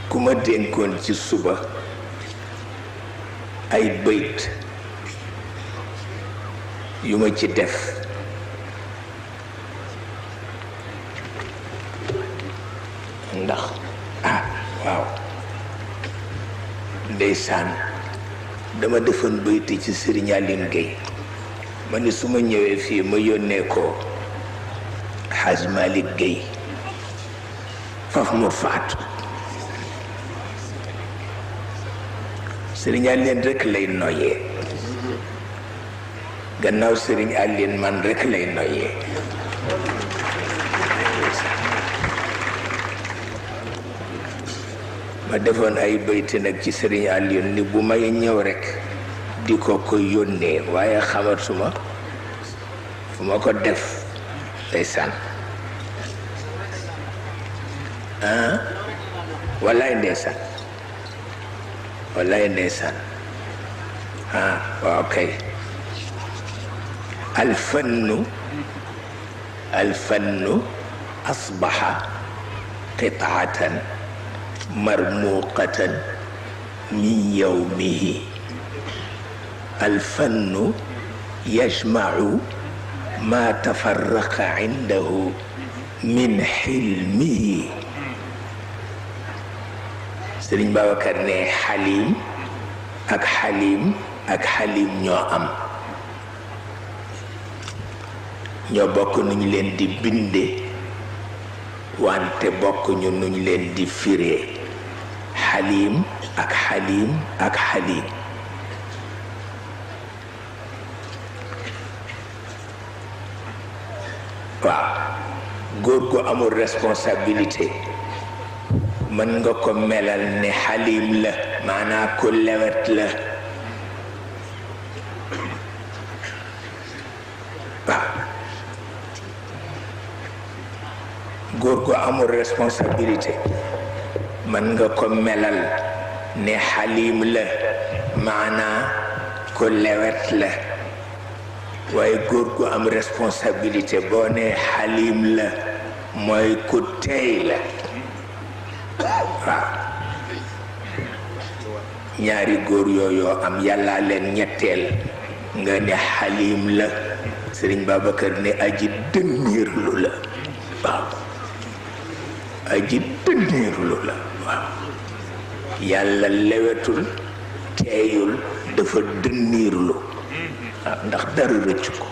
ku ma dénkoon ci suba ay bëyt yu ma ci def ndax waaw ndeysaan dama defoon bëyti ci Serigne Aline Gueye ma ni su ma ñëwee fii ma yónnee ko Hadj Malick Gueye faf mu faatu Serigne Aline rek lay noyyee gannaaw Serigne Aline man rek lay noyyee ma defoon ay bayti nag ci Serigne Aline ni bu may ñëw rek di ko yónnee waaye xamatuma fu ma ko def ndeysaan wallaay ndeysaan wallaay ndeysaan waaw kay alfannu asbaxa qitaatan marmuqatan min yawmihi alfannu yajmacu ma tafarraqa indahu min xilmihi Sëriñ Babacar ne xalim ak xalim ñoo am ñoo bokk nuñ leen di binde wante bokk ñu nuñ leen di firee xalim ak xalim waaw góor gu amul responsabilité mën nga ko melal ne xalim la maanaa ku lewet la waaw góor gu amul responsabilité mën nga ko melal ne xalim la maanaa ku lewet la waaye góor gu am responsabilité boo ne xalim la mooy ku teey la waaw ñaari góor yooyu am yàlla leen ñetteel nga ne xalim la Sëriñ Babacar ne aji dënniirlu la waaw aji dënniirlu la waaw yàlla lewetul teeyul dafa dënniirlu waaw ndax dara rëccu ko